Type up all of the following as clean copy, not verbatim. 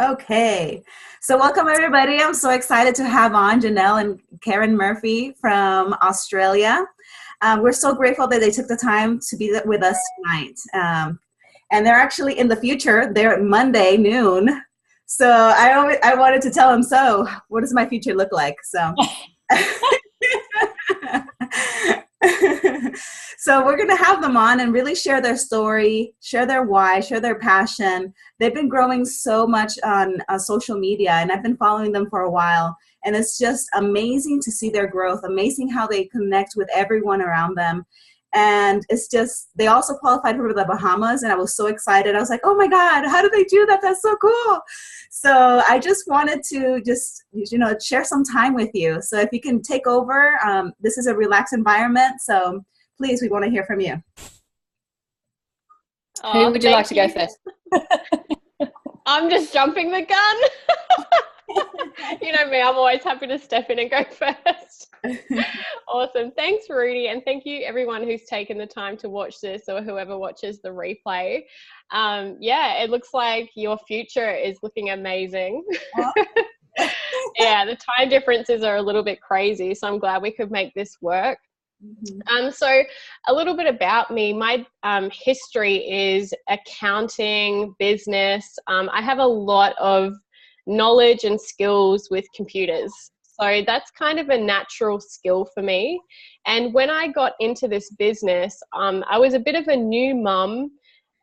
Okay, so welcome everybody. I'm so excited to have on Janelle and KarenMurphy from Australia. We're so grateful that they took the time to be with us tonight. And they're actually in the future. They're at Monday noon. So I wanted to tell them, so what does my future look like? So. So we're going to have them on and really share their story, share their why, share their passion. They've been growing so much on social media, and I've been following them for a while. And it's just amazing to see their growth, amazing how they connect with everyone around them. And it's just, they also qualified for the Bahamas, and I was so excited. I was like, oh my God, how do they do that? That's so cool. So I just wanted to share some time with you. So if you can take over, this is a relaxed environment. So please, we want to hear from you. Oh, who would you like to go first? I'm just jumping the gun. You know me, I'm always happy to step in and go first. Awesome. Thanks, Rudy. And thank you everyone who's taken the time to watch this or whoever watches the replay. Yeah, it looks like your future is looking amazing. Yeah, the time differences are a little bit crazy, so I'm glad we could make this work. So a little bit about me. My history is accounting, business. I have a lot of knowledge and skills with computers. So that's kind of a natural skill for me. And when I got into this business, I was a bit of a new mum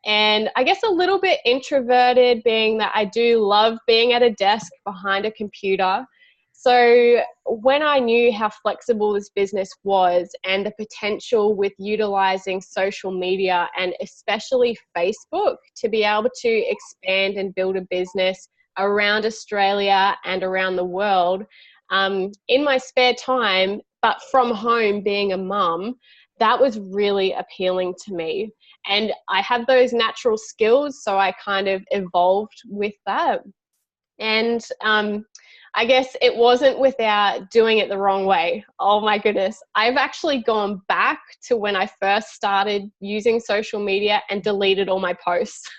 and I guess a little bit introverted, being that I do love being at a desk behind a computer. So when I knew how flexible this business was and the potential with utilizing social media and especially Facebook to be able to expand and build a business around Australia and around the world, in my spare time, but from home being a mum, that was really appealing to me. And I have those natural skills, so I kind of evolved with that. And I guess it wasn't without doing it the wrong way. Oh my goodness. I've actually gone back to when I first started using social media and deleted all my posts.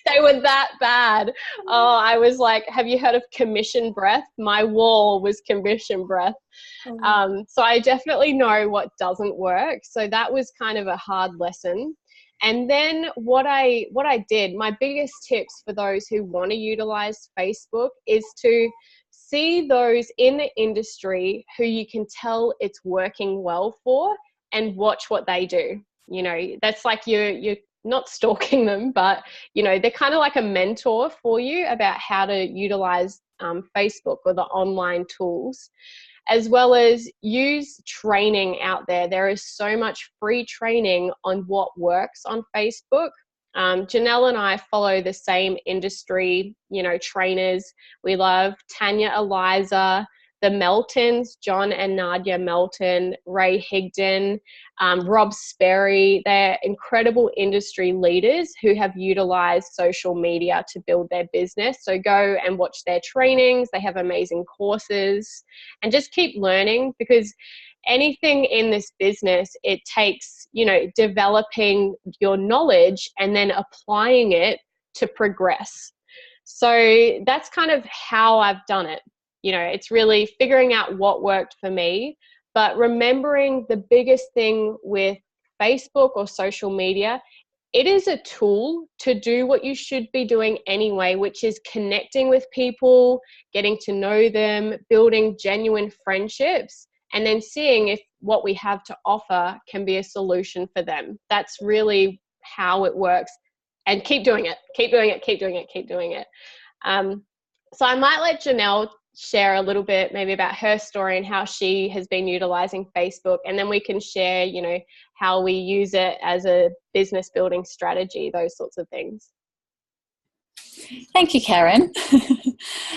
They were that bad. Oh, I was like, have you heard of commission breath? My wall was commission breath. So I definitely know what doesn't work. So that was kind of a hard lesson. And then what I did, my biggest tips for those who want to utilize Facebook is to see those in the industry who you can tell it's working well for and watch what they do. You know, that's like you're not stalking them, but, you know, they're kind of like a mentor for you about how to utilize Facebook or the online tools, as well as use training out there. There is so much free training on what works on Facebook. Janelle and I follow the same industry, you know, trainers. We love Tanya Eliza, the Meltons, John and Nadia Melton, Ray Higdon, Rob Sperry. They're incredible industry leaders who have utilized social media to build their business. So go and watch their trainings. They have amazing courses and just keep learning, because anything in this business, it takes, you know, developing your knowledge and then applying it to progress. So that's kind of how I've done it. You know, it's really figuring out what worked for me, but remembering the biggest thing with Facebook or social media, it is a tool to do what you should be doing anyway, which is connecting with people, getting to know them, building genuine friendships, and then seeing if what we have to offer can be a solution for them. That's really how it works. And keep doing it, keep doing it, keep doing it, keep doing it. So I might let Janelle share a little bit maybe about her story and how she has been utilizing Facebook, and then we can share, you know, how we use it as a business building strategy, those sorts of things. Thank you, Karen.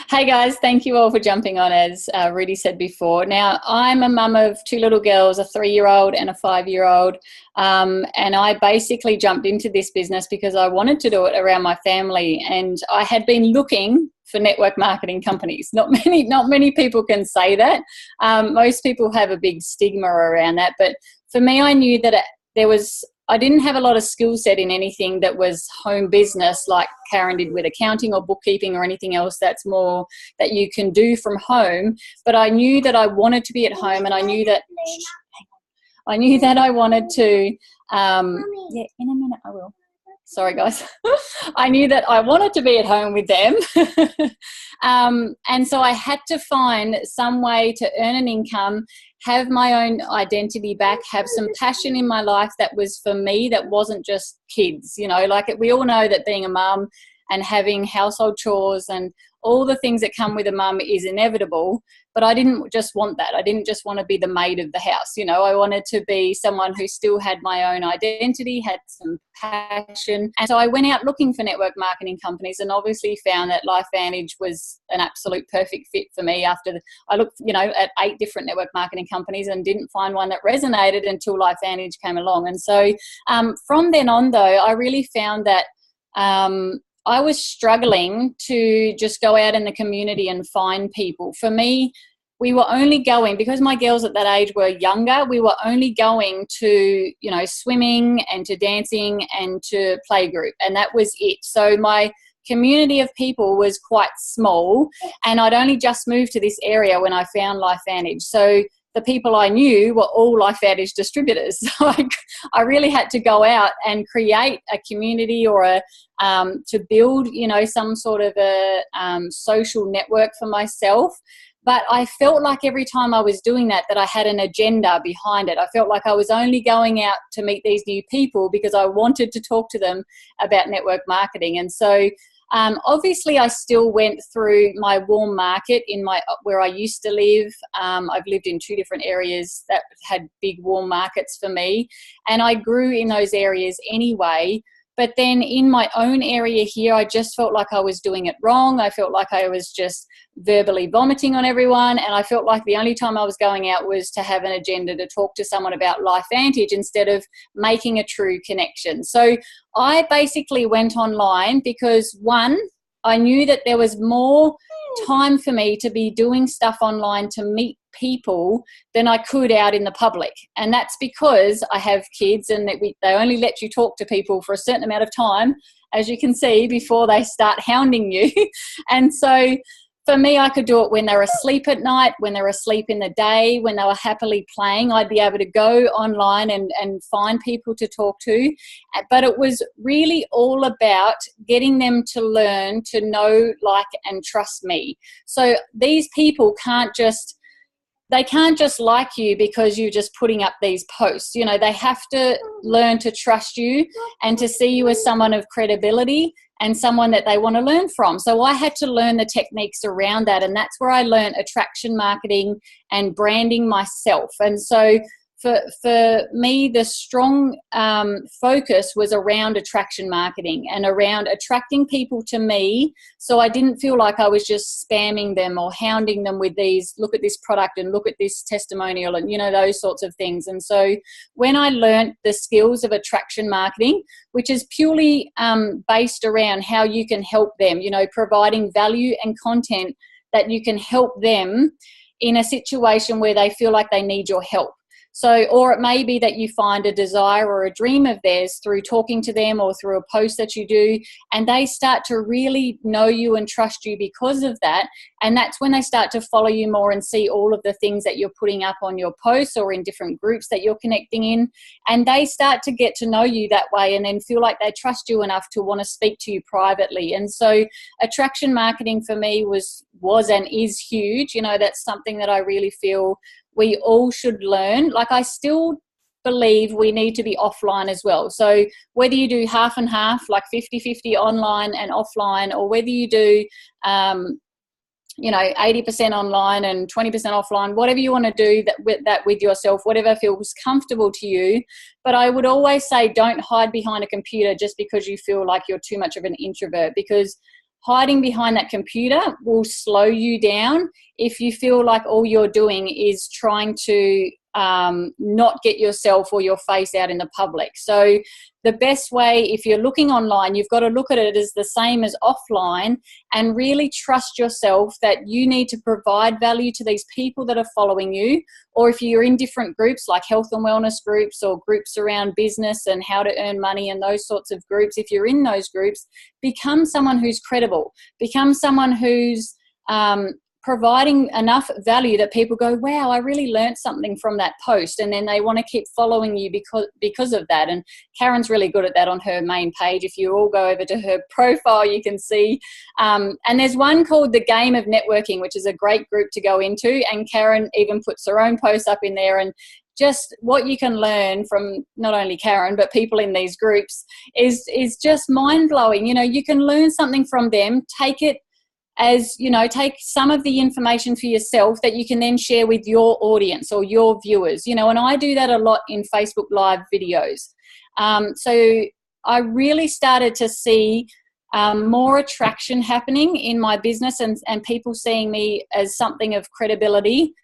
Hey guys, thank you all for jumping on, as Rudy said before. Now, I'm a mum of two little girls, a 3-year-old and a 5-year-old, and I basically jumped into this business because I wanted to do it around my family, and I had been looking for network marketing companies. Not many people can say that. Most people have a big stigma around that, but for me, I knew that there was I didn't have a lot of skill set in anything that was home business like Karen did with accounting or bookkeeping or anything else that's more that you can do from home. But I knew that I wanted to be at home, and I knew that I wanted to, yeah, in a minute I will. Sorry, guys. I knew that I wanted to be at home with them. And so I had to find some way to earn an income, have my own identity back, have some passion in my life that was for me, that wasn't just kids. You know, like we all know that being a mum and having household chores and all the things that come with a mum is inevitable. But I didn't just want that. I didn't just want to be the maid of the house. You know, I wanted to be someone who still had my own identity, had some passion. And so I went out looking for network marketing companies, and obviously found that LifeVantage was an absolute perfect fit for me. I looked, you know, at 8 different network marketing companies and didn't find one that resonated until LifeVantage came along. And so from then on, though, I really found that I was struggling to just go out in the community and find people. For me, we were only going, because my girls at that age were younger, we were only going to, you know, swimming and to dancing and to playgroup, and that was it. So my community of people was quite small, and I'd only just moved to this area when I found LifeVantage. So the people I knew were all LifeVantage distributors. So I really had to go out and create a community or to build, you know, some sort of a social network for myself. But I felt like every time I was doing that I had an agenda behind it. I felt like I was only going out to meet these new people because I wanted to talk to them about network marketing. And so obviously, I still went through my warm market where I used to live. I've lived in 2 different areas that had big warm markets for me, and I grew in those areas anyway. But then in my own area here, I just felt like I was doing it wrong. I felt like I was just verbally vomiting on everyone, and I felt like the only time I was going out was to have an agenda to talk to someone about LifeVantage instead of making a true connection. So I basically went online because, one, I knew that there was more time for me to be doing stuff online to meet people than I could out in the public. And that's because I have kids, and they only let you talk to people for a certain amount of time, as you can see, before they start hounding you. And so for me, I could do it when they were asleep at night, when they were asleep in the day, when they were happily playing. I'd be able to go online and find people to talk to. But it was really all about getting them to learn to know, like, and trust me. So these people can't just like you because you're just putting up these posts. You know, they have to learn to trust you and to see you as someone of credibility and someone that they want to learn from. So I had to learn the techniques around that, and that's where I learned attraction marketing and branding myself. And so for me, the strong focus was around attraction marketing and around attracting people to me, so I didn't feel like I was just spamming them or hounding them with these, look at this product and look at this testimonial and, you know, those sorts of things. And so when I learned the skills of attraction marketing, which is purely based around how you can help them, you know, providing value and content that you can help them in a situation where they feel like they need your help. So, or it may be that you find a desire or a dream of theirs through talking to them or through a post that you do, and they start to really know you and trust you because of that. And that's when they start to follow you more and see all of the things that you're putting up on your posts or in different groups that you're connecting in. And they start to get to know you that way and then feel like they trust you enough to want to speak to you privately. And so attraction marketing for me was and is huge. You know, that's something that I really feel we all should learn. Like, I still believe we need to be offline as well. So whether you do half and half, like 50-50 online and offline, or whether you do, 80% online and 20% offline, whatever you want to do with yourself, whatever feels comfortable to you. But I would always say, don't hide behind a computer just because you feel like you're too much of an introvert, because hiding behind that computer will slow you down if you feel like all you're doing is trying to not get yourself or your face out in the public. So the best way, if you're looking online, you've got to look at it as the same as offline and really trust yourself that you need to provide value to these people that are following you. Or if you're in different groups like health and wellness groups or groups around business and how to earn money and those sorts of groups, if you're in those groups, become someone who's credible, become someone who's providing enough value that people go, wow, I really learned something from that post, and then they want to keep following you because of that. And Karen's really good at that on her main page. If you all go over to her profile, you can see, and there's one called The Game of Networking, which is a great group to go into, and Karen even puts her own post up in there. And just what you can learn from not only Karen but people in these groups is just mind-blowing. You know, you can learn something from them, take it as, you know, take some of the information for yourself that you can then share with your audience or your viewers, you know, and I do that a lot in Facebook Live videos. So I really started to see more attraction happening in my business and people seeing me as something of credibility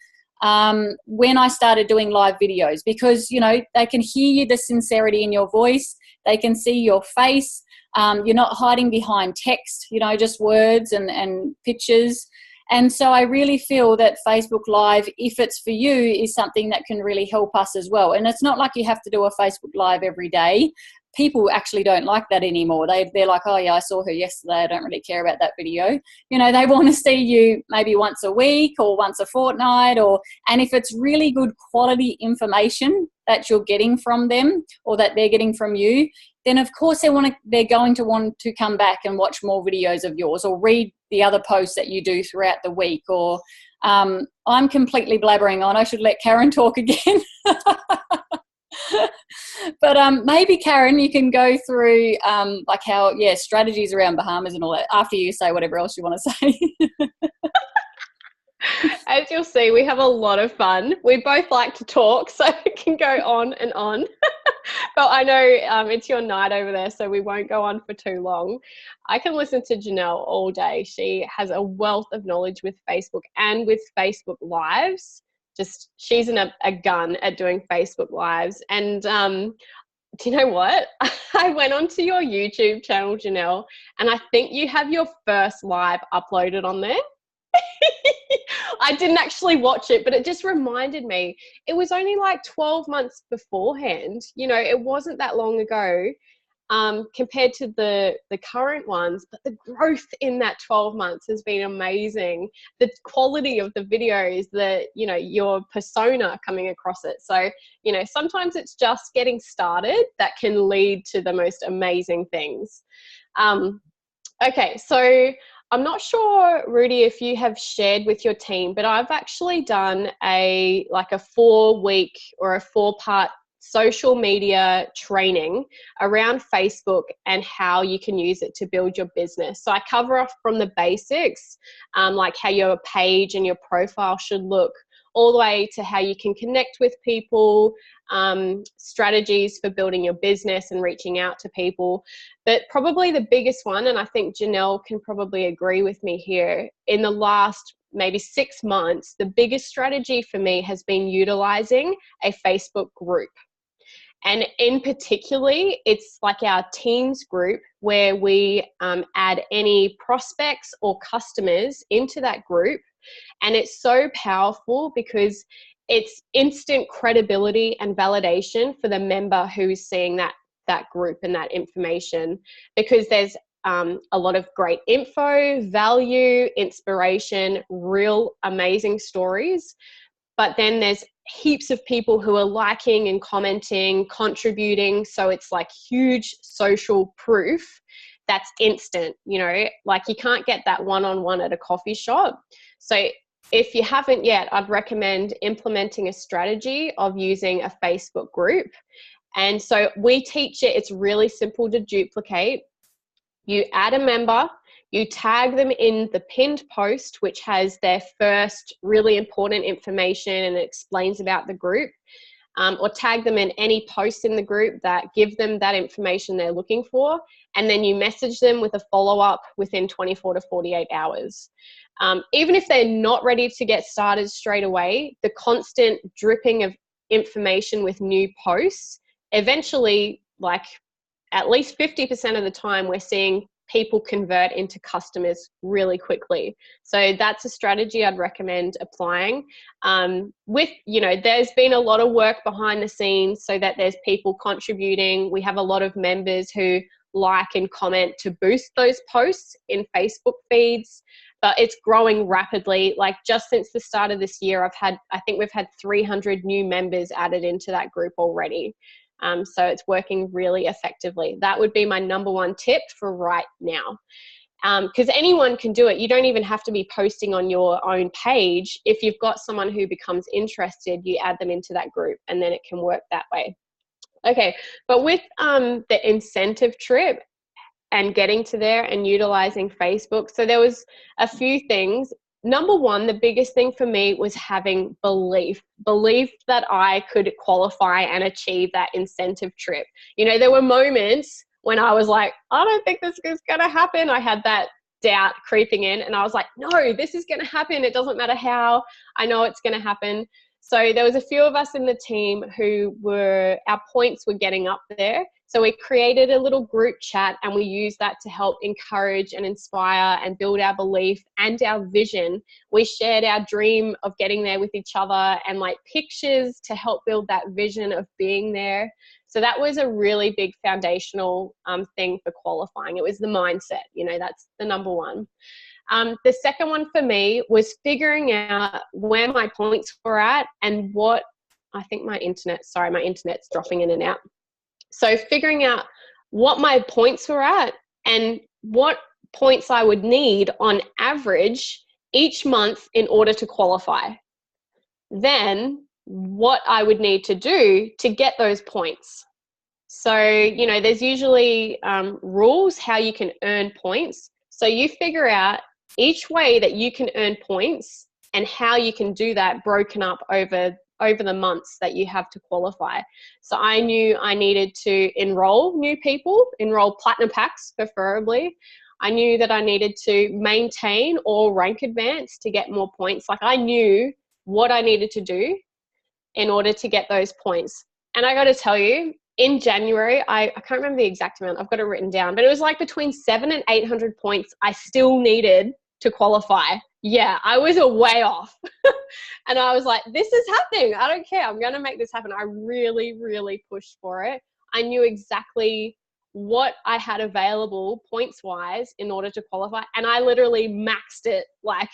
when I started doing live videos, because, you know, they can hear you, the sincerity in your voice, they can see your face. You're not hiding behind text, you know, just words and pictures. And so I really feel that Facebook Live, if it's for you, is something that can really help us as well. And it's not like you have to do a Facebook Live every day. People actually don't like that anymore. They're like, oh yeah, I saw her yesterday, I don't really care about that video. You know, they want to see you maybe once a week or once a fortnight, and if it's really good quality information that you're getting from them or that they're getting from you, then of course they're going to want to come back and watch more videos of yours or read the other posts that you do throughout the week. Or I'm completely blabbering on. I should let Karen talk again. But maybe, Karen, you can go through like how, strategies around Bahamas and all that after you say whatever else you want to say. As you'll see, we have a lot of fun. We both like to talk, so it can go on and on. But I know it's your night over there, so we won't go on for too long. I can listen to Janelle all day. She has a wealth of knowledge with Facebook and with Facebook Lives. Just she's a gun at doing Facebook Lives. And do you know what? I went onto your YouTube channel, Janelle, and I think you have your first live uploaded on there. I didn't actually watch it, but it just reminded me. It was only like 12 months beforehand. You know, it wasn't that long ago compared to the current ones, but the growth in that 12 months has been amazing. The quality of the videos, your persona coming across it. So, you know, sometimes it's just getting started that can lead to the most amazing things. Okay, so I'm not sure, Rudy, if you have shared with your team, but I've actually done a 4-week or a 4-part social media training around Facebook and how you can use it to build your business. So I cover off from the basics, like how your page and your profile should look, all the way to how you can connect with people, strategies for building your business and reaching out to people. But probably the biggest one, and I think Janelle can probably agree with me here, in the last maybe 6 months, the biggest strategy for me has been utilizing a Facebook group. And in particularly, it's like our teams group where we add any prospects or customers into that group. And it's so powerful because it's instant credibility and validation for the member who's seeing that group and that information, because there's a lot of great info, value, inspiration, real amazing stories. But then there's heaps of people who are liking and commenting, contributing. So it's like huge social proof that's instant, you know, like you can't get that one-on-one at a coffee shop. So if you haven't yet, I'd recommend implementing a strategy of using a Facebook group. And so we teach it. It's really simple to duplicate. You add a member, you tag them in the pinned post, which has their first really important information and it explains about the group, or tag them in any post in the group that give them that information they're looking for. And then you message them with a follow-up within 24 to 48 hours. Even if they're not ready to get started straight away, the constant dripping of information with new posts, eventually, like at least 50% of the time, we're seeing people convert into customers really quickly. So that's a strategy I'd recommend applying. There's been a lot of work behind the scenes so that there's people contributing. We have a lot of members who like and comment to boost those posts in Facebook feeds, but it's growing rapidly. Like just since the start of this year, I think we've had 300 new members added into that group already. So it's working really effectively. That would be my number one tip for right now. Because anyone can do it. You don't even have to be posting on your own page. If you've got someone who becomes interested, you add them into that group, and then it can work that way. Okay, but with the incentive trip and getting to there and utilizing Facebook, so there was a few things. Number one, the biggest thing for me was having belief that I could qualify and achieve that incentive trip. There were moments when I was like, I don't think this is going to happen. I had that doubt creeping in, and I was like, no, this is going to happen. It doesn't matter how. I know it's going to happen. So there was a few of us in the team who our points were getting up there. So we created a little group chat, and we used that to help encourage and inspire and build our belief and our vision. We shared our dream of getting there with each other and like pictures to help build that vision of being there. So that was a really big foundational thing for qualifying. It was the mindset, that's the number one. The second one for me was figuring out where my points were at and my internet's dropping in and out. So figuring out what my points were at and what points I would need on average each month in order to qualify. Then what I would need to do to get those points. So, there's usually rules how you can earn points. So you figure out each way that you can earn points and how you can do that broken up over the months that you have to qualify. So I knew I needed to enroll new people, enroll platinum packs preferably. I knew that I needed to maintain or rank advance to get more points. Like I knew what I needed to do in order to get those points. And I got to tell you, in January, I can't remember the exact amount, I've got it written down, but it was like between 700 and 800 points I still needed to qualify. Yeah, I was a way off. And I was like, this is happening. I don't care. I'm going to make this happen. I really, really pushed for it. I knew exactly what I had available points-wise in order to qualify. And I literally maxed it. Like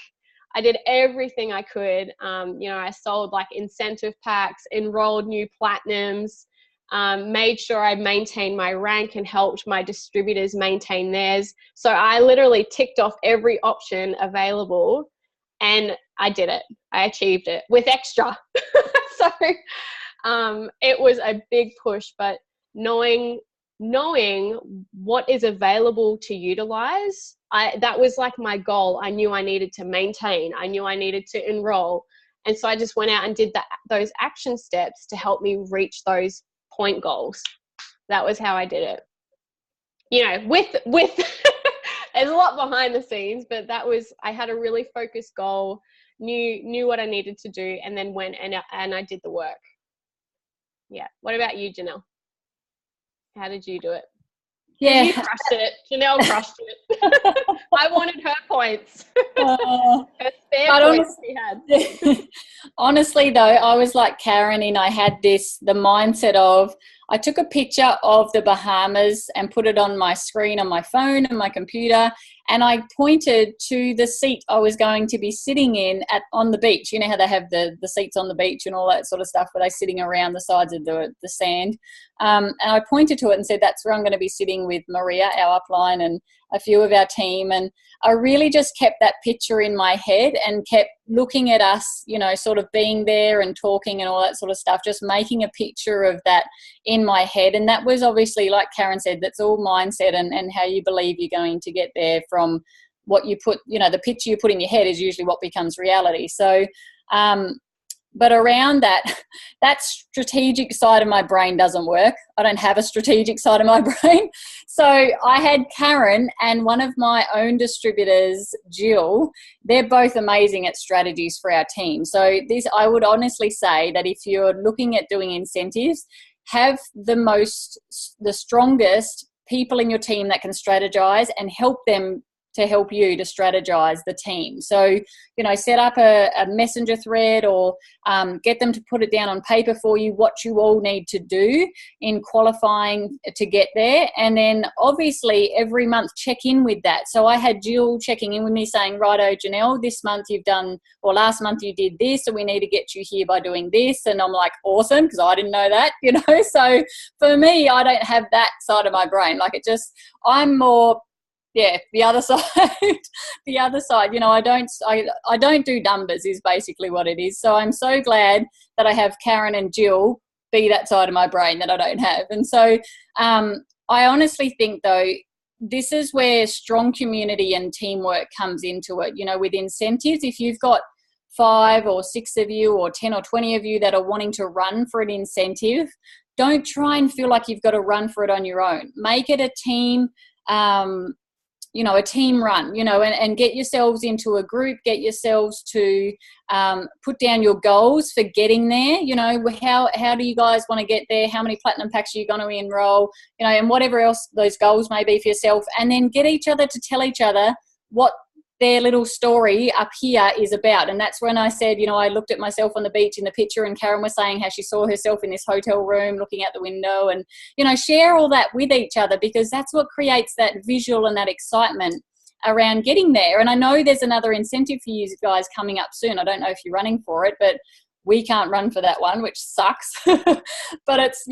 I did everything I could. I sold like incentive packs, enrolled new platinums, made sure I maintained my rank and helped my distributors maintain theirs. So I literally ticked off every option available and I did it. I achieved it with extra. So it was a big push, but knowing what is available to utilize, that was like my goal. I knew I needed to maintain. I knew I needed to enroll. And so I just went out and did those action steps to help me reach those point goals. That was how I did it. With there's a lot behind the scenes, but I had a really focused goal, knew what I needed to do, and then went and I did the work. Yeah. What about you, Janelle? How did you do it? Yeah. You crushed it. Janelle crushed it. I wanted her points. Her spare points she had. Honestly, though, I was like Karen, and I had the mindset of, I took a picture of the Bahamas and put it on my screen on my phone and my computer, and I pointed to the seat I was going to be sitting in on the beach. You know how they have the seats on the beach and all that sort of stuff where they're sitting around the sides of the sand. And I pointed to it and said, that's where I'm going to be sitting with Maria, our upline, and a few of our team. And I really just kept that picture in my head and kept looking at us, sort of being there and talking and all that sort of stuff, just making a picture of that in my head. And that was obviously, like Karen said, that's all mindset and how you believe you're going to get there from what you put, the picture you put in your head is usually what becomes reality. So But around that, that strategic side of my brain doesn't work. I don't have a strategic side of my brain. So I had Karen and one of my own distributors, Jill. They're both amazing at strategies for our team. So this, I would honestly say that if you're looking at doing incentives, have the strongest people in your team that can strategize and help them to help you to strategize the team. So, set up a messenger thread or get them to put it down on paper for you, what you all need to do in qualifying to get there. And then obviously every month check in with that. So I had Jill checking in with me saying, righto, Janelle, this month you've done, or last month you did this, so we need to get you here by doing this. And I'm like, awesome, because I didn't know that, So for me, I don't have that side of my brain. I'm more, the other side, I don't do numbers is basically what it is. So I'm so glad that I have Karen and Jill be that side of my brain that I don't have. And so I honestly think though, this is where strong community and teamwork comes into it. With incentives, if you've got 5 or 6 of you or 10 or 20 of you that are wanting to run for an incentive, don't try and feel like you've got to run for it on your own. Make it a team, a team run, and get yourselves into a group, get yourselves to put down your goals for getting there. How do you guys want to get there? How many platinum packs are you going to enroll? And whatever else those goals may be for yourself. And then get each other to tell each other what their little story up here is about. And that's when I said, I looked at myself on the beach in the picture, and Karen was saying how she saw herself in this hotel room looking out the window, and, share all that with each other, because that's what creates that visual and that excitement around getting there. And I know there's another incentive for you guys coming up soon. I don't know if you're running for it, but we can't run for that one, which sucks. But it's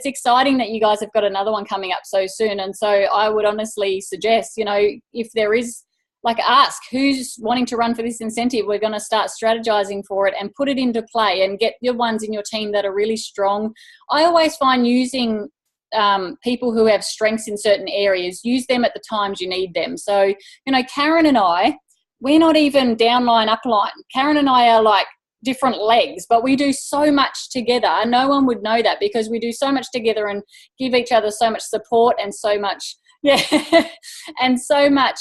exciting that you guys have got another one coming up so soon. And so I would honestly suggest, if there is, ask who's wanting to run for this incentive. We're going to start strategizing for it and put it into play and get the ones in your team that are really strong. I always find using people who have strengths in certain areas, use them at the times you need them. So, Karen and I, we're not even downline, upline. Karen and I are like different legs, but we do so much together. No one would know that because we do so much together and give each other so much support and so much, and so much,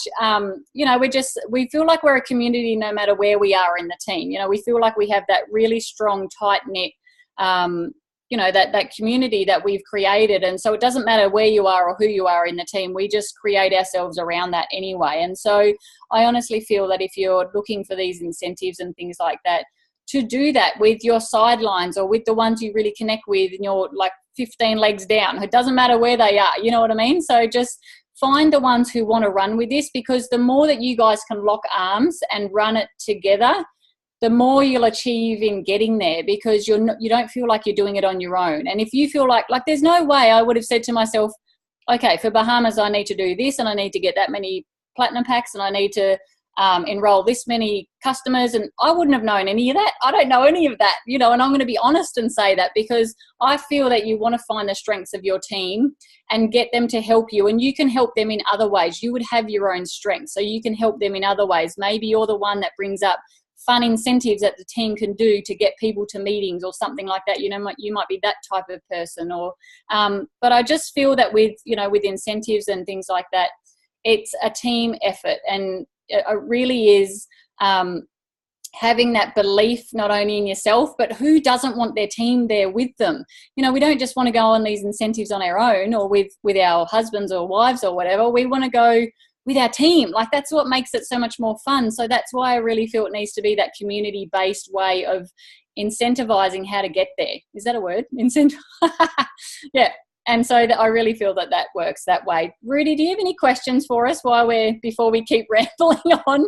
we feel like we're a community no matter where we are in the team. We feel like we have that really strong, tight-knit, that community that we've created. And so it doesn't matter where you are or who you are in the team, we just create ourselves around that anyway. And so I honestly feel that if you're looking for these incentives and things like that, to do that with your sidelines or with the ones you really connect with and you're 15 legs down, it doesn't matter where they are, you know what I mean? So just find the ones who want to run with this, because the more that you guys can lock arms and run it together, the more you'll achieve in getting there, because you don't feel like you're doing it on your own. And if you feel like there's no way I would have said to myself, okay, for Bahamas, I need to do this and I need to get that many platinum packs and I need to enroll this many customers. And I wouldn't have known any of that. I don't know any of that, and I'm going to be honest and say that, because I feel that you want to find the strengths of your team and get them to help you. And you can help them in other ways. You would have your own strengths, so you can help them in other ways. Maybe you're the one that brings up fun incentives that the team can do to get people to meetings or something like that. You might be that type of person. Or but I just feel that with incentives and things like that, it's a team effort, and it really is having that belief not only in yourself, but who doesn't want their team there with them. We don't just want to go on these incentives on our own or with our husbands or wives or whatever. We want to go with our team. That's what makes it so much more fun. So that's why I really feel it needs to be that community-based way of incentivizing how to get there. Is that a word? Yeah. And so I really feel that works that way. Rudy, do you have any questions for us before we keep rambling on?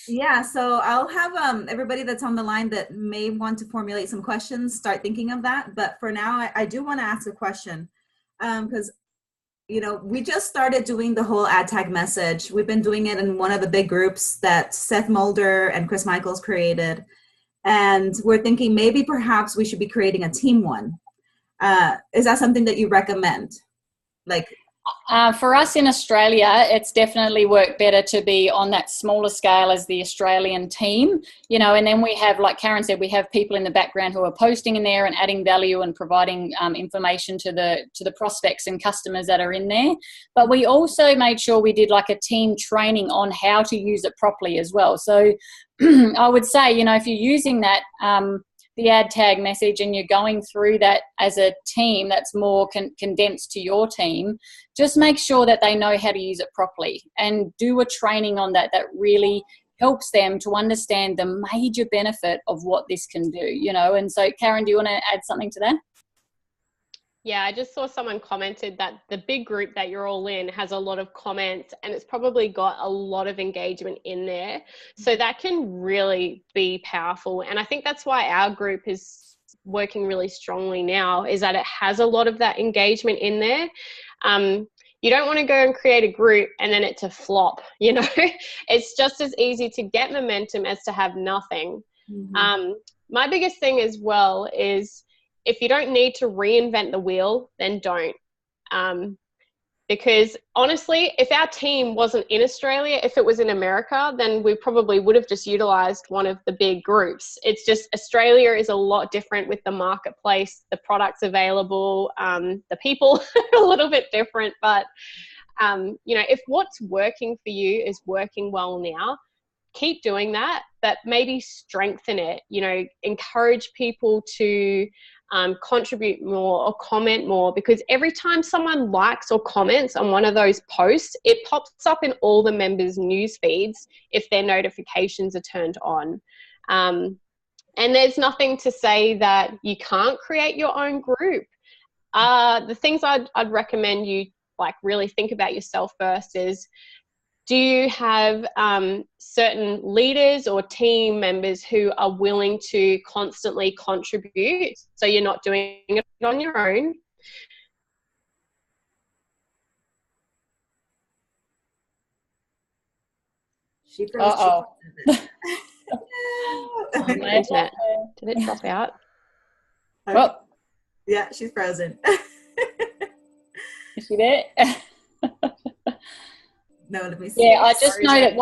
Yeah, so I'll have everybody that's on the line that may want to formulate some questions start thinking of that. But for now, I do want to ask a question, because we just started doing the whole ad tag message. We've been doing it in one of the big groups that Seth Mulder and Chris Michaels created. And we're thinking maybe perhaps we should be creating a team one. Is that something that you recommend? For us in Australia, it's definitely worked better to be on that smaller scale as the Australian team, you know, and then we have, like Karen said, we have people in the background who are posting in there and adding value and providing information to the prospects and customers that are in there. But we also made sure we did like a team training on how to use it properly as well. So I would say, you know, if you're using that, the ad tag message and you're going through that as a team that's more condensed to your team, just make sure that they know how to use it properly and do a training on that really helps them to understand the major benefit of what this can do, you know. And so, Karen, do you want to add something to that? Yeah, I just saw someone commented that the big group that you're all in has a lot of comments and it's probably got a lot of engagement in there. So that can really be powerful. And I think that's why our group is working really strongly now, is that it has a lot of that engagement in there. You don't want to go and create a group and then it to flop, you know. It's just as easy to get momentum as to have nothing. Mm-hmm. My biggest thing as well is, if you don't need to reinvent the wheel, then don't. Because honestly, if our team wasn't in Australia, if it was in America, then we probably would have just utilized one of the big groups. It's just Australia is a lot different with the marketplace, the products available, the people are a little bit different. But, you know, if what's working for you is working well now, keep doing that, but maybe strengthen it, you know, encourage people to contribute more or comment more, because every time someone likes or comments on one of those posts, it pops up in all the members' news feeds if their notifications are turned on. And there's nothing to say that you can't create your own group. The things I'd recommend you like really think about yourself first is, do you have certain leaders or team members who are willing to constantly contribute, so you're not doing it on your own? She froze. Internet. Did it drop out? Okay. Oh. Yeah, she's frozen. Is she there? No, let me see. Yeah, I just know that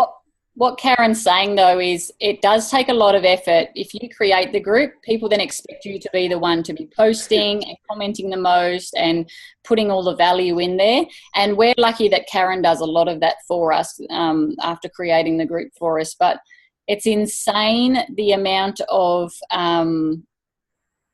what Karen's saying, though, is it does take a lot of effort. If you create the group, people then expect you to be the one to be posting and commenting the most and putting all the value in there. And we're lucky that Karen does a lot of that for us after creating the group for us. But it's insane the amount of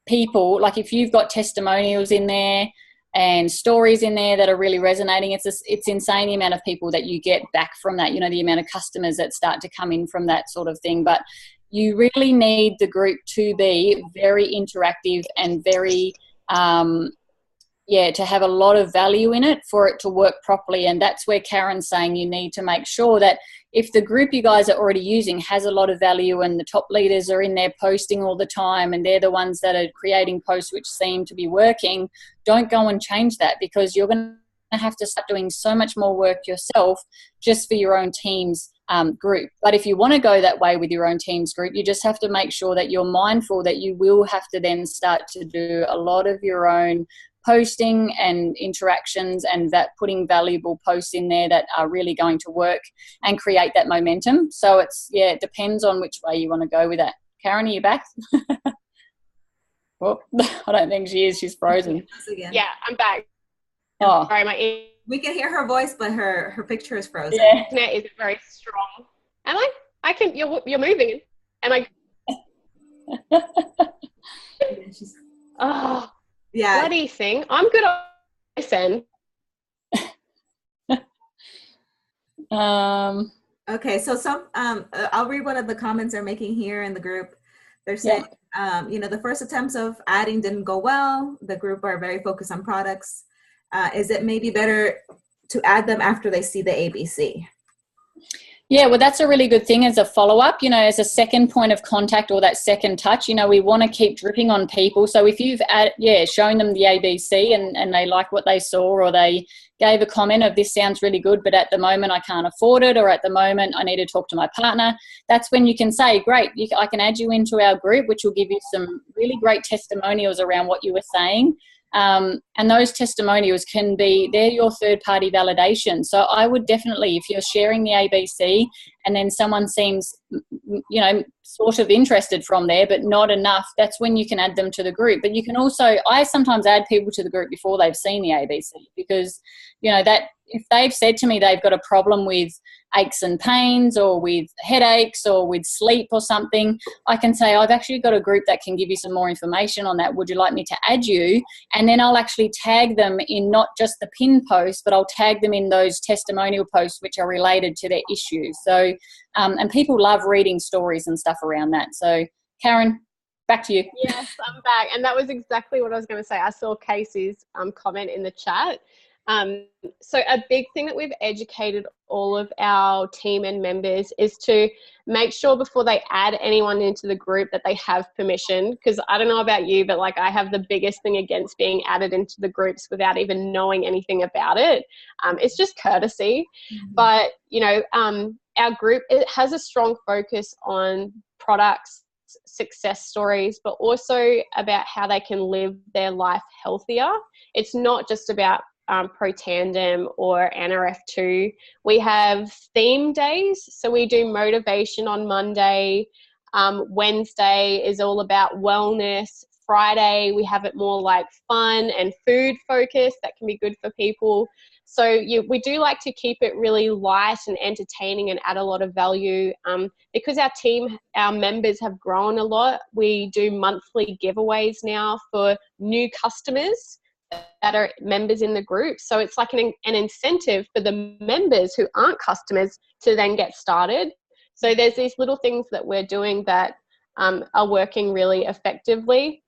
people, like if you've got testimonials in there and stories in there that are really resonating, it's insane the amount of people that you get back from that, you know, the amount of customers that start to come in from that sort of thing. But you really need the group to be very interactive and very, to have a lot of value in it for it to work properly. And that's where Karen's saying you need to make sure that if the group you guys are already using has a lot of value and the top leaders are in there posting all the time and they're the ones that are creating posts which seem to be working, don't go and change that, because you're going to have to start doing so much more work yourself just for your own team's group. But if you want to go that way with your own team's group, you just have to make sure that you're mindful that you will have to then start to do a lot of your own posting and interactions, and that putting valuable posts in there that are really going to work and create that momentum. So it depends on which way you want to go with that. Karen, are you back? Oh, I don't think she is. She's frozen. Yeah, I'm back. Oh, sorry, we can hear her voice, but her picture is frozen. Yeah, internet is very strong. Am I? I can. You're moving. Am I? Oh. Yeah. Bloody thing. I'm good on this end. Okay, so I'll read one of the comments they're making here in the group. They're saying, the first attempts of adding didn't go well. The group are very focused on products. Is it maybe better to add them after they see the ABC? Yeah, well, that's a really good thing as a follow-up, as a second point of contact or that second touch. We want to keep dripping on people. So if you've shown them the ABC and they like what they saw, or they gave a comment of this sounds really good, but at the moment I can't afford it, or at the moment I need to talk to my partner, that's when you can say, great, I can add you into our group, which will give you some really great testimonials around what you were saying. And those testimonials they're your third party validation. So I would definitely, if you're sharing the ABC and then someone seems, sort of interested from there, but not enough, that's when you can add them to the group. But you can also, I sometimes add people to the group before they've seen the ABC, because, that if they've said to me they've got a problem with aches and pains or with headaches or with sleep or something, I can say, I've actually got a group that can give you some more information on that. Would you like me to add you? And then I'll actually tag them in not just the pin post, but I'll tag them in those testimonial posts which are related to their issues. So, and people love reading stories and stuff around that. So, Karen, back to you. Yes, I'm back. And that was exactly what I was going to say. I saw Casey's comment in the chat. So a big thing that we've educated all of our team and members is to make sure before they add anyone into the group that they have permission. Because I don't know about you, but like I have the biggest thing against being added into the groups without even knowing anything about it. It's just courtesy. But, our group, it has a strong focus on products, success stories, but also about how they can live their life healthier. It's not just about Pro-Tandem or NRF2. We have theme days. So we do motivation on Monday. Wednesday is all about wellness. Friday, we have it more like fun and food focused. That can be good for people. So we do like to keep it really light and entertaining and add a lot of value. Because our members have grown a lot, we do monthly giveaways now for new customers that are members in the group. So it's like an incentive for the members who aren't customers to then get started. So there's these little things that we're doing that are working really effectively.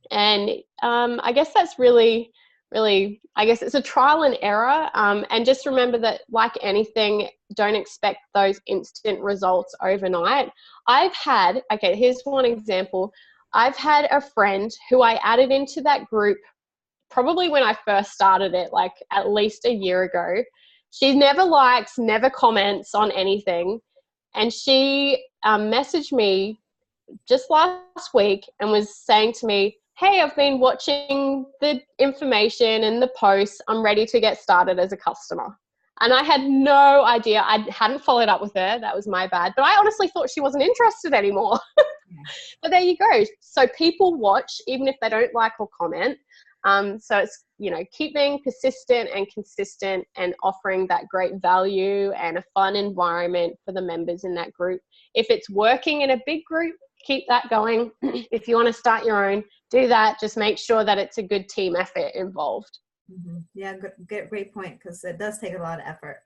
And I guess that's really, I guess it's a trial and error. And just remember that, like anything, don't expect those instant results overnight. Here's one example. I've had a friend who I added into that group probably when I first started it, like at least a year ago. She never likes, never comments on anything. And she messaged me just last week and was saying to me, hey, I've been watching the information and the posts. I'm ready to get started as a customer. And I had no idea. I hadn't followed up with her. That was my bad. But I honestly thought she wasn't interested anymore. But there you go. So people watch, even if they don't like or comment. So it's, keep being persistent and consistent and offering that great value and a fun environment for the members in that group. If it's working in a big group, keep that going. If you want to start your own, do that. Just make sure that it's a good team effort involved. Yeah, great point, because it does take a lot of effort.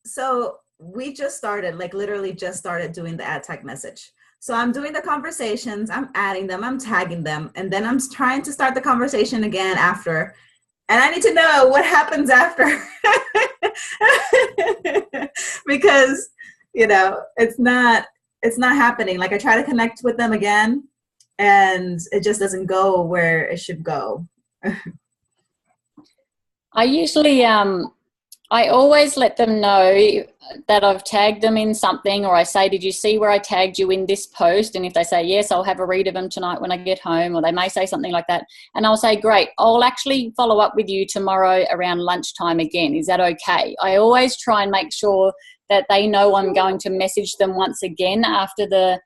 So we just started, literally just started doing the ad tag message. So I'm doing the conversations, I'm adding them, I'm tagging them, and then I'm trying to start the conversation again after. And I need to know what happens after. Because, it's not happening. Like I try to connect with them again and it just doesn't go where it should go. I usually, I always let them know that I've tagged them in something, or I say, did you see where I tagged you in this post? And if they say yes, I'll have a read of them tonight when I get home, or they may say something like that. And I'll say, great, I'll actually follow up with you tomorrow around lunchtime again. Is that okay? I always try and make sure that they know I'm going to message them once again after the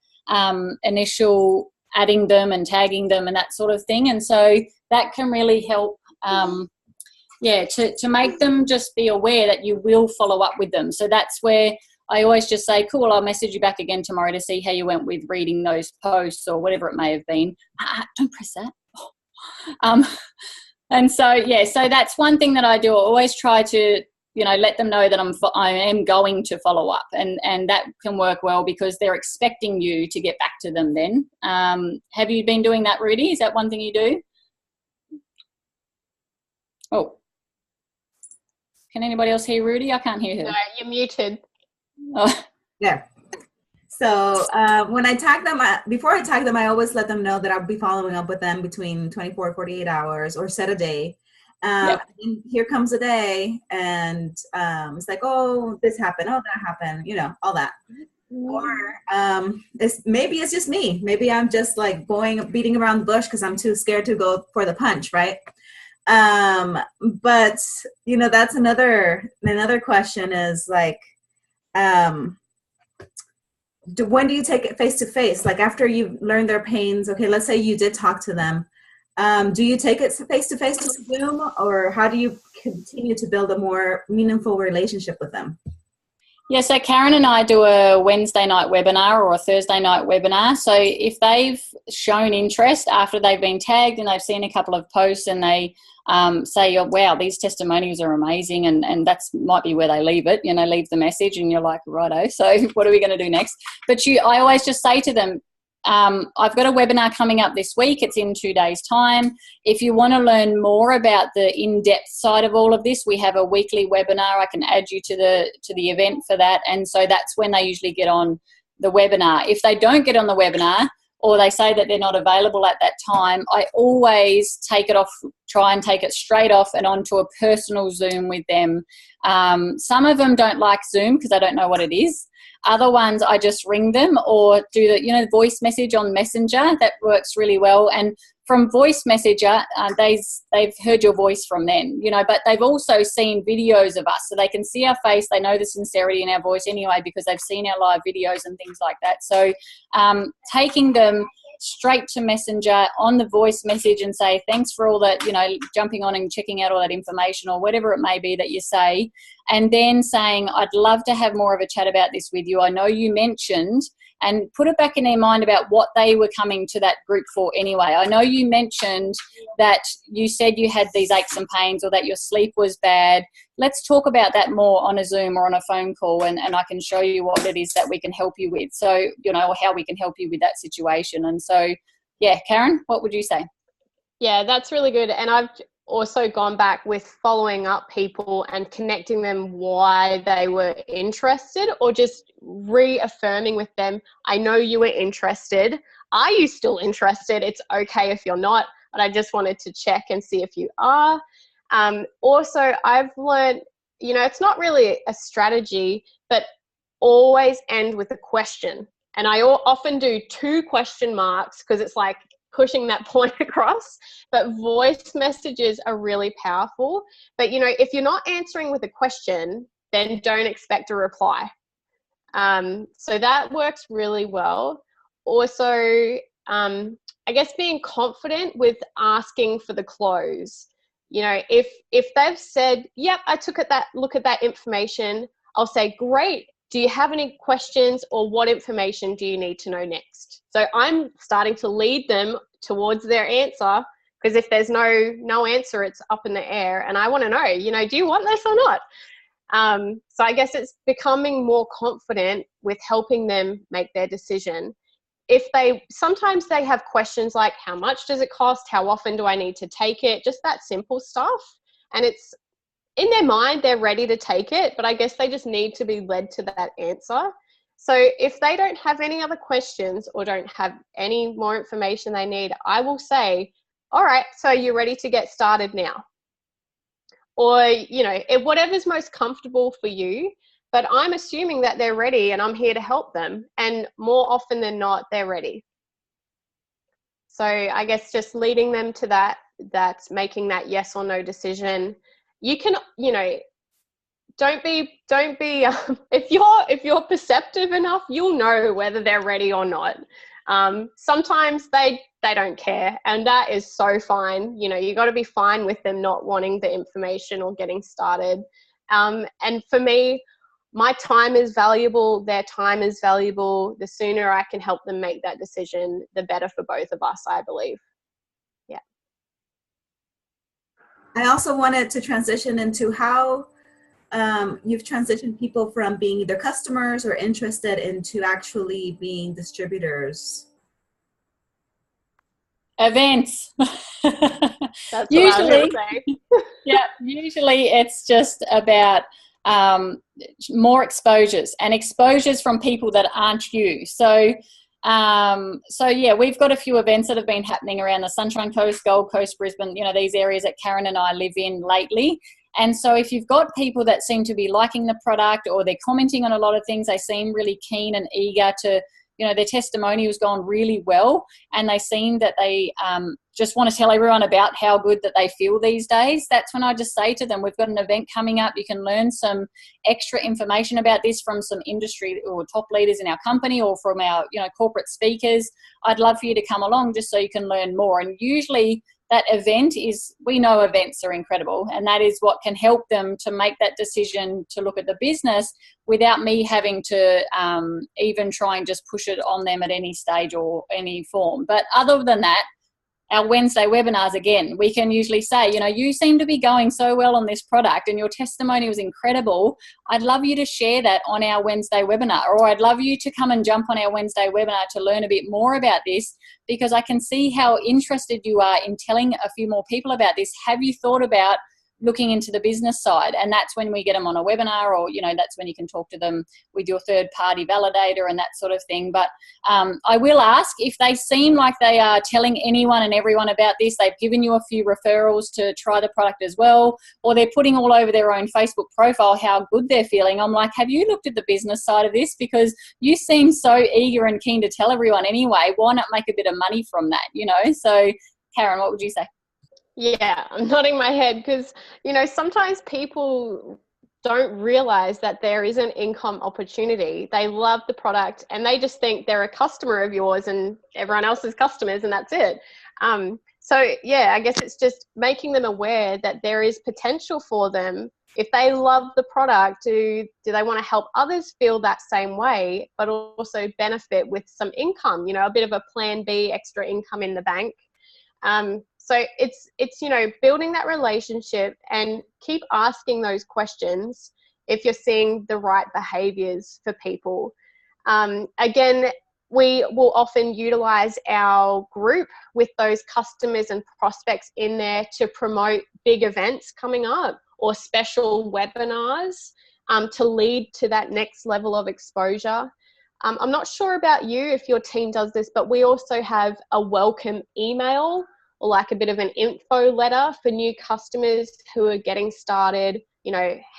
initial adding them and tagging them and that sort of thing. And so that can really help to make them just be aware that you will follow up with them. So that's where I always just say, cool, I'll message you back again tomorrow to see how you went with reading those posts or whatever it may have been. Don't press that. And so, so that's one thing that I do. I always try to, let them know that I am going to follow up, and that can work well because they're expecting you to get back to them then. Have you been doing that, Rudy? Is that one thing you do? Oh. Can anybody else hear Rudy? I can't hear her. No, you're muted. Oh. Yeah. So when I tag them, before I tag them, I always let them know that I'll be following up with them between 24 and 48 hours or set a day. And here comes a day and it's like, oh, this happened. Oh, that happened. All that. Or maybe it's just me. Maybe I'm just like beating around the bush because I'm too scared to go for the punch, right? But that's another question is like, when do you take it face to face? Like after you've learned their pains, okay, let's say you did talk to them. Do you take it face to face to Zoom, or how do you continue to build a more meaningful relationship with them? Yeah, so Karen and I do a Wednesday night webinar or a Thursday night webinar. So if they've shown interest after they've been tagged and they've seen a couple of posts and they say, oh, wow, these testimonials are amazing, and that's might be where they leave it, leave the message, and you're like, righto, so what are we going to do next? But I always just say to them, I've got a webinar coming up this week. It's in 2 days' time. If you want to learn more about the in-depth side of all of this, we have a weekly webinar. I can add you to the event for that. And so that's when they usually get on the webinar. If they don't get on the webinar, or they say that they're not available at that time, I always take it off, try and take it straight off and onto a personal Zoom with them. Some of them don't like Zoom because they don't know what it is. Other ones, I just ring them or do the voice message on Messenger. That works really well. And from voice messenger, they've heard your voice from then, but they've also seen videos of us, so they can see our face. They know the sincerity in our voice anyway because they've seen our live videos and things like that. So taking them straight to Messenger on the voice message and say, thanks for all that, jumping on and checking out all that information or whatever it may be that you say, and then saying, I'd love to have more of a chat about this with you. I know you mentioned, and put it back in their mind about what they were coming to that group for anyway. I know you mentioned that you said you had these aches and pains or that your sleep was bad. Let's talk about that more on a Zoom or on a phone call, and I can show you what it is that we can help you with. So, or how we can help you with that situation. And so, yeah, Karen, what would you say? Yeah, that's really good. And I've also gone back with following up people and connecting them why they were interested, or just reaffirming with them, I know you were interested. Are you still interested? It's okay if you're not, but I just wanted to check and see if you are. Also, I've learned, it's not really a strategy, but always end with a question. And I often do 2 question marks because it's like pushing that point across, but voice messages are really powerful. But if you're not answering with a question, then don't expect a reply. So that works really well. Also, I guess being confident with asking for the close. If they've said, yep, I took look at that information, I'll say, great. Do you have any questions, or what information do you need to know next? So I'm starting to lead them towards their answer, because if there's no answer, it's up in the air, and I want to know, do you want this or not? So I guess it's becoming more confident with helping them make their decision. Sometimes they have questions like, how much does it cost? How often do I need to take it? Just that simple stuff. And it's in their mind, they're ready to take it, but I guess they just need to be led to that answer. So if they don't have any other questions or don't have any more information they need, I will say, all right, so you're ready to get started now. Or, whatever's most comfortable for you, but I'm assuming that they're ready and I'm here to help them. And more often than not, they're ready. So I guess just leading them to that's making that yes or no decision. You can, don't be if you're perceptive enough, you'll know whether they're ready or not. Sometimes they don't care, and that is so fine. You got to be fine with them not wanting the information or getting started. And for me, my time is valuable, their time is valuable. The sooner I can help them make that decision, the better for both of us, I believe. Yeah. I also wanted to transition into how you've transitioned people from being either customers or interested into actually being distributors. Events. That's usually, yeah, usually it's just about more exposures, and exposures from people that aren't you. So yeah, we've got a few events that have been happening around the Sunshine Coast, Gold Coast, Brisbane, these areas that Karen and I live in lately. And so if you've got people that seem to be liking the product, or they're commenting on a lot of things, they seem really keen and eager to, their testimony was going really well, and they seem that they just want to tell everyone about how good that they feel these days, that's when I just say to them, we've got an event coming up. You can learn some extra information about this from some industry or top leaders in our company, or from our, corporate speakers. I'd love for you to come along just so you can learn more. And usually that event is, we know events are incredible, and that is what can help them to make that decision to look at the business without me having to even try and just push it on them at any stage or any form. But other than that, our Wednesday webinars, again, we can usually say, you seem to be going so well on this product and your testimony was incredible. I'd love you to share that on our Wednesday webinar, or I'd love you to come and jump on our Wednesday webinar to learn a bit more about this, because I can see how interested you are in telling a few more people about this. Have you thought about looking into the business side? And that's when we get them on a webinar, or that's when you can talk to them with your third party validator and that sort of thing. But I will ask, if they seem like they are telling anyone and everyone about this, they've given you a few referrals to try the product as well, or they're putting all over their own Facebook profile how good they're feeling, I'm like, have you looked at the business side of this? Because you seem so eager and keen to tell everyone anyway. Why not make a bit of money from that? So Karen, what would you say? Yeah, I'm nodding my head because, sometimes people don't realize that there is an income opportunity. They love the product and they just think they're a customer of yours and everyone else's customers, and that's it. So yeah, I guess it's just making them aware that there is potential for them. If they love the product, do they want to help others feel that same way, but also benefit with some income, a bit of a plan B, extra income in the bank. So it's building that relationship and keep asking those questions if you're seeing the right behaviors for people. Again, we will often utilize our group with those customers and prospects in there to promote big events coming up or special webinars to lead to that next level of exposure. I'm not sure about you if your team does this, but we also have a welcome email, or like a bit of an info letter for new customers who are getting started,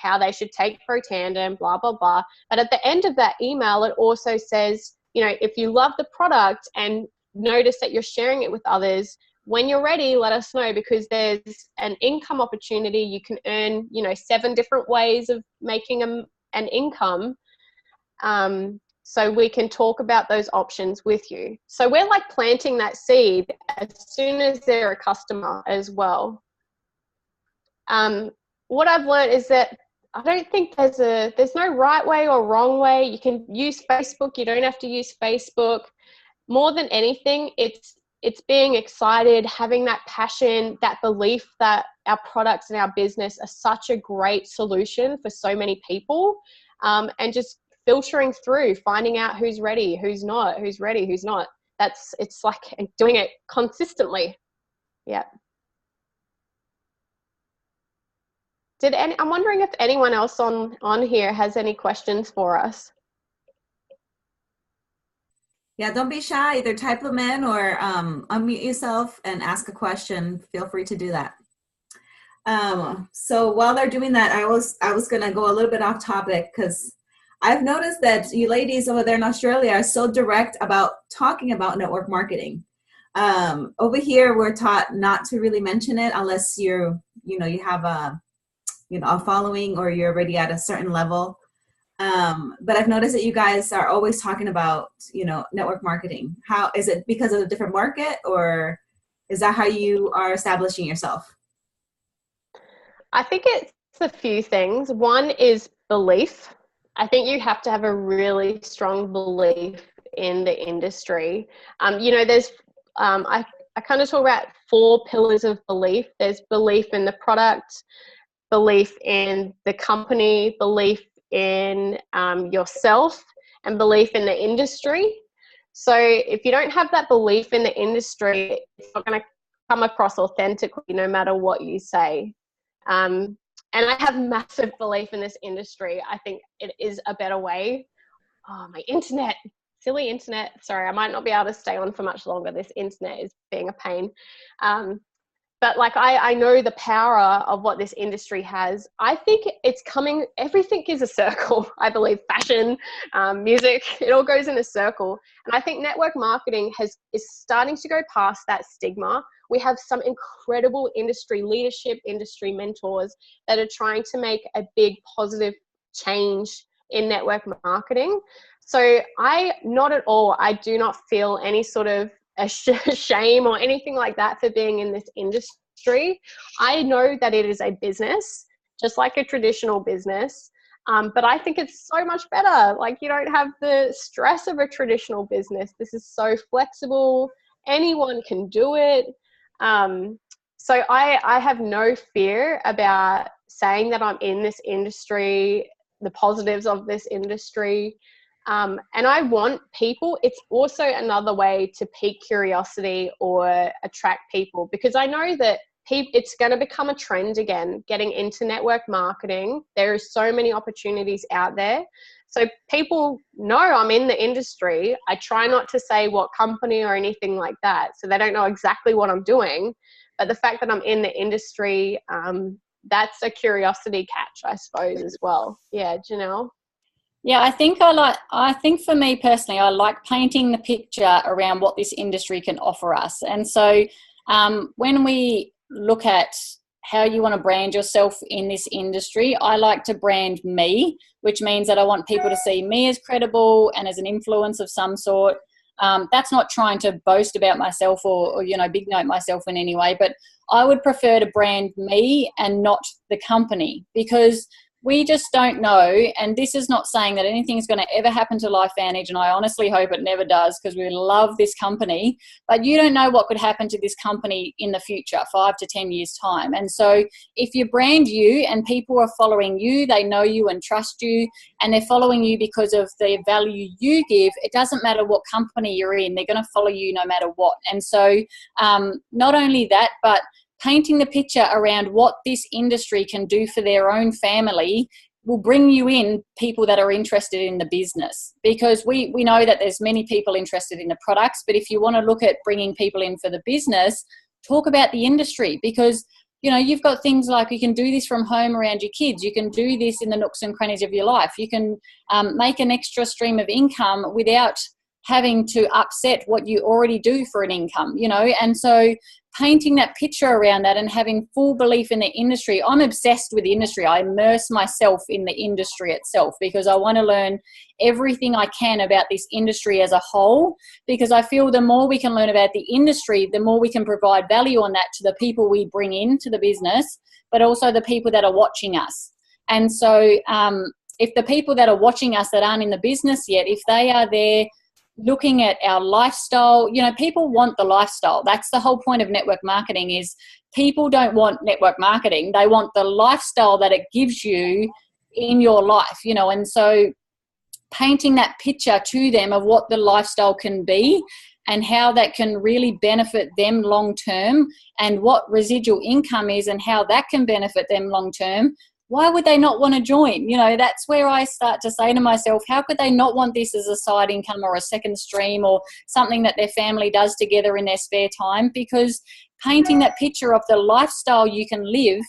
how they should take Protandem, blah, blah, blah. But at the end of that email, it also says, if you love the product and notice that you're sharing it with others, when you're ready, let us know, because there's an income opportunity. You can earn, 7 different ways of making an income. So we can talk about those options with you. So we're like planting that seed as soon as they're a customer as well. What I've learned is that I don't think there's no right way or wrong way. You can use Facebook. You don't have to use Facebook. More than anything, it's being excited, having that passion, that belief that our products and our business are such a great solution for so many people, and just filtering through, finding out who's ready, who's not, who's ready, who's not. It's like doing it consistently. Yeah. I'm wondering if anyone else on here has any questions for us. Yeah, don't be shy. Either type them in or unmute yourself and ask a question. Feel free to do that. So while they're doing that, I was going to go a little bit off topic, because I've noticed that you ladies over there in Australia are so direct about talking about network marketing. Over here, we're taught not to really mention it unless you have a following or you're already at a certain level. But I've noticed that you guys are always talking about, network marketing. How is it? Because of a different market, or is that how you are establishing yourself? I think it's a few things. One is belief. I think you have to have a really strong belief in the industry. There's, I kind of talk about 4 pillars of belief. There's belief in the product, belief in the company, belief in yourself, and belief in the industry. So if you don't have that belief in the industry, it's not going to come across authentically no matter what you say. And I have massive belief in this industry. I think it is a better way. Oh, my internet, silly internet. Sorry, I might not be able to stay on for much longer. This internet is being a pain. but like I know the power of what this industry has. I think it's coming, everything is a circle. I believe fashion, music, it all goes in a circle. And I think network marketing is starting to go past that stigma. We have some incredible industry leadership, industry mentors that are trying to make a big positive change in network marketing. So not at all, I do not feel any sort of a shame or anything like that for being in this industry. I know that it is a business, just like a traditional business, but I think it's so much better. Like, you don't have the stress of a traditional business. This is so flexible. Anyone can do it. So I have no fear about saying that I'm in this industry, the positives of this industry. And I want people, it's also another way to pique curiosity or attract people, because I know that it's going to become a trend again, getting into network marketing. There are so many opportunities out there. So people know I'm in the industry. I try not to say what company or anything like that, so they don't know exactly what I'm doing. But the fact that I'm in the industry, that's a curiosity catch, I suppose, as well. Yeah, Janelle? Yeah, I think for me personally, I like painting the picture around what this industry can offer us. And so when we look at how you want to brand yourself in this industry, I like to brand me, which means that I want people to see me as credible and as an influence of some sort. That's not trying to boast about myself or big note myself in any way, but I would prefer to brand me and not the company, because we just don't know. And this is not saying that anything is going to ever happen to LifeVantage, and I honestly hope it never does, because we love this company, but you don't know what could happen to this company in the future, 5 to 10 years time. And so if you brand you and people are following you, they know you and trust you, and they're following you because of the value you give, it doesn't matter what company you're in, they're going to follow you no matter what. And so not only that, but painting the picture around what this industry can do for their own family will bring you in people that are interested in the business, because we know that there's many people interested in the products, but if you want to look at bringing people in for the business, talk about the industry, because you've got things like you can do this from home around your kids. You can do this in the nooks and crannies of your life. You can make an extra stream of income without having to upset what you already do for an income, and so painting that picture around that and having full belief in the industry. I'm obsessed with the industry. I immerse myself in the industry itself because I want to learn everything I can about this industry as a whole, because I feel the more we can learn about the industry, the more we can provide value on that to the people we bring into the business, but also the people that are watching us. And so if the people that are watching us that aren't in the business yet, if they are there looking at our lifestyle, people want the lifestyle. That's the whole point of network marketing, is people don't want network marketing. They want the lifestyle that it gives you in your life, and so painting that picture to them of what the lifestyle can be and how that can really benefit them long term, and what residual income is and how that can benefit them long term. Why would they not want to join? That's where I start to say to myself, how could they not want this as a side income or a second stream or something that their family does together in their spare time? Because painting that picture of the lifestyle you can live,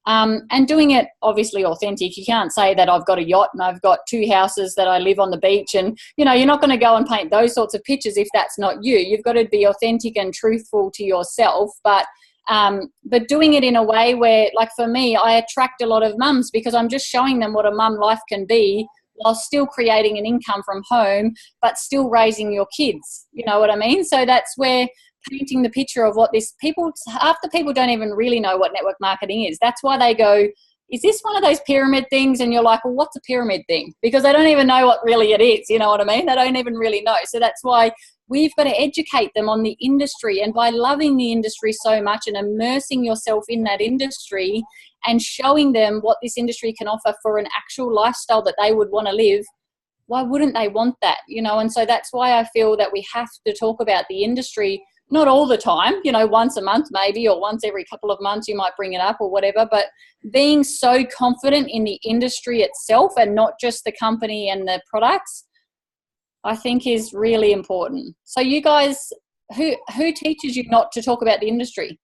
and doing it obviously authentic. You can't say that I've got a yacht and I've got 2 houses that I live on the beach, and you're not going to go and paint those sorts of pictures if that's not you. You've got to be authentic and truthful to yourself, but doing it in a way where, like for me, I attract a lot of mums because I'm just showing them what a mum life can be while still creating an income from home, but still raising your kids. You know what I mean? So that's where painting the picture of what half the people don't even really know what network marketing is. That's why they go, is this one of those pyramid things? And you're like, well, what's a pyramid thing? Because they don't even know what really it is. You know what I mean? They don't even really know. So that's why we've got to educate them on the industry. And by loving the industry so much and immersing yourself in that industry and showing them what this industry can offer for an actual lifestyle that they would want to live, why wouldn't they want that? And so that's why I feel that we have to talk about the industry, not all the time, once a month maybe, or once every couple of months you might bring it up or whatever, but being so confident in the industry itself and not just the company and the products, I think is really important. So you guys, who teaches you not to talk about the industry?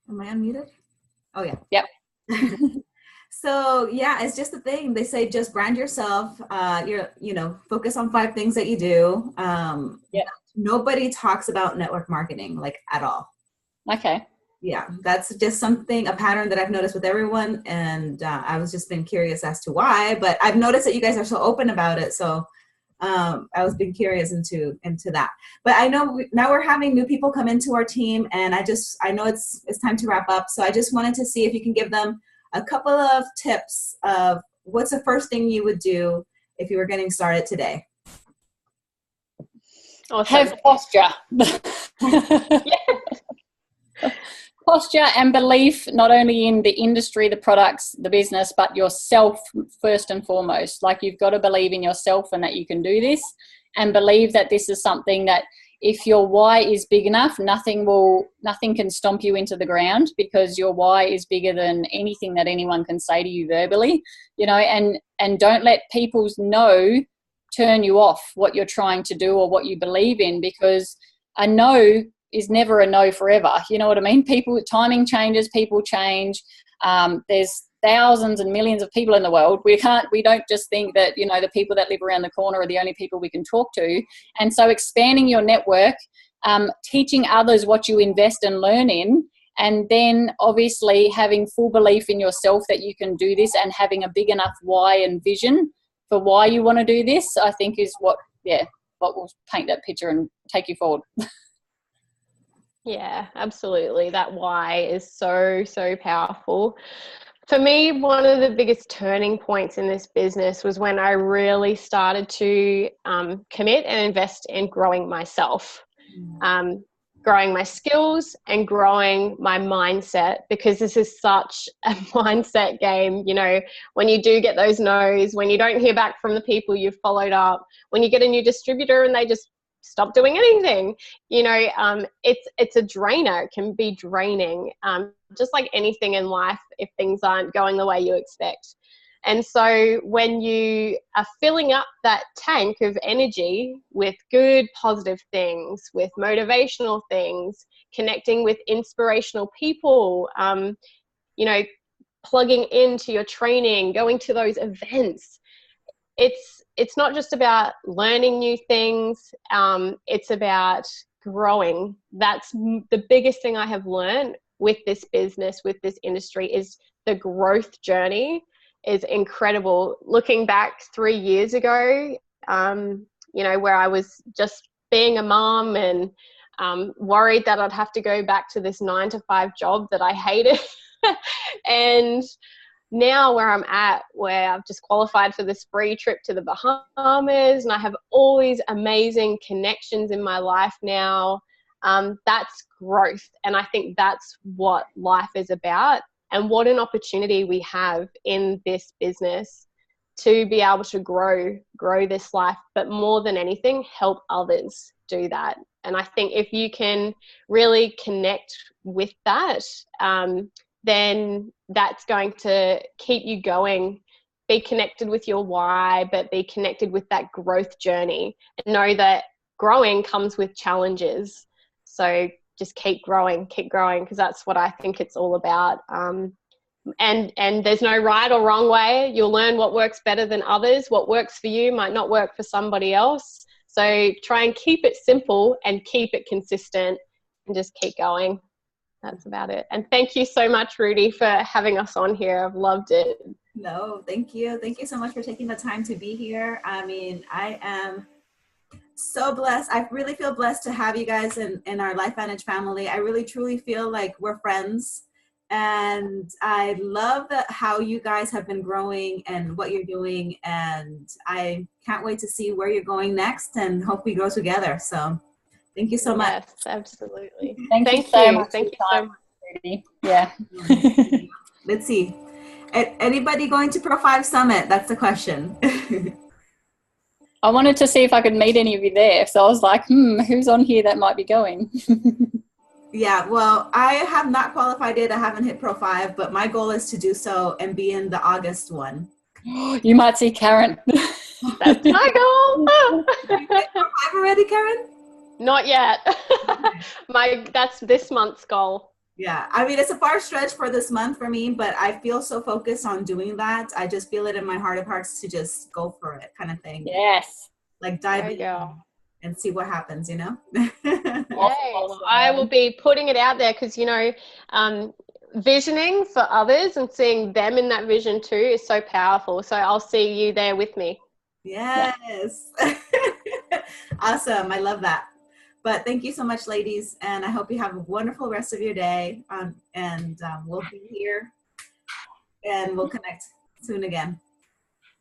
Am I unmuted? Oh yeah. Yep. So yeah, it's just a thing. They say just brand yourself. Focus on 5 things that you do. Yeah. Nobody talks about network marketing like at all. Okay. Yeah, that's just a pattern that I've noticed with everyone, and I was just been curious as to why. But I've noticed that you guys are so open about it, so I was being curious into that. But I know now we're having new people come into our team, and I know it's time to wrap up. So I just wanted to see if you can give them a couple of tips of what's the first thing you would do if you were getting started today. Awesome. Have posture. Posture and belief, not only in the industry, the products, the business, but yourself first and foremost. Like, you've got to believe in yourself and that you can do this, and believe that this is something that if your why is big enough, nothing can stomp you into the ground, because your why is bigger than anything that anyone can say to you verbally, and don't let people's no turn you off what you're trying to do or what you believe in, because a no is never a no forever. You know what I mean? Timing changes, people change. There's thousands and millions of people in the world. We don't just think that, the people that live around the corner are the only people we can talk to. And so expanding your network, teaching others what you invest and learn in, and then obviously having full belief in yourself that you can do this, and having a big enough why and vision for why you want to do this, I think is what will paint that picture and take you forward. Yeah, absolutely. That why is so, so powerful. For me, one of the biggest turning points in this business was when I really started to commit and invest in growing myself, growing my skills and growing my mindset, because this is such a mindset game. When you do get those no's, when you don't hear back from the people you've followed up, when you get a new distributor and they just stop doing anything, it's a drainer. It can be draining, just like anything in life if things aren't going the way you expect. And so when you are filling up that tank of energy with good, positive things, with motivational things, connecting with inspirational people, plugging into your training, going to those events, it's not just about learning new things. It's about growing. That's the biggest thing I have learned with this business, with this industry, is the growth journey is incredible. Looking back 3 years ago, where I was just being a mom and worried that I'd have to go back to this 9-to-5 job that I hated. And now where I'm at, where I've just qualified for this free trip to the Bahamas, and I have all these amazing connections in my life now, that's growth. And I think that's what life is about, and what an opportunity we have in this business to be able to grow this life, but more than anything, help others do that. And I think if you can really connect with that, then that's going to keep you going. Be connected with your why, but be connected with that growth journey, and know that growing comes with challenges. So just keep growing, because that's what I think it's all about. And there's no right or wrong way. You'll learn what works better than others. What works for you might not work for somebody else. So try and keep it simple and keep it consistent, and just keep going. That's about it. And thank you so much, Rudy, for having us on here. I've loved it. No, thank you. Thank you so much for taking the time to be here. I mean, I am so blessed. I really feel blessed to have you guys in our LifeVantage family. I really, truly feel like we're friends. And I love how you guys have been growing and what you're doing. And I can't wait to see where you're going next, and hope we grow together. So thank you so much. Yes, absolutely. Thank you so much. Thank you so much. Rudy. Yeah. Let's see. Anybody going to Pro 5 Summit? That's the question. I wanted to see if I could meet any of you there. So I was like, who's on here that might be going? Yeah, well, I have not qualified yet. I haven't hit Pro 5, but my goal is to do so and be in the August one. You might see Karen. That's my goal. Are you hit Pro 5 already, Karen? Not yet. That's this month's goal. Yeah, I mean, it's a far stretch for this month for me, but I feel so focused on doing that. I just feel it in my heart of hearts to just go for it, kind of thing. Yes. Like dive There you in go. and see what happens, you know? Yay. Well, I will be putting it out there because, you know, visioning for others and seeing them in that vision too is so powerful. So I'll see you there with me. Yes. Awesome. I love that. But thank you so much, ladies. And I hope you have a wonderful rest of your day. We'll be here and we'll connect soon again.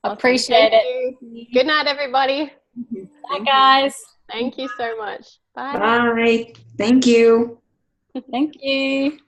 Appreciate it. Good night, everybody. Bye, guys. Thank you so much. Bye. Bye. Thank you. Thank you.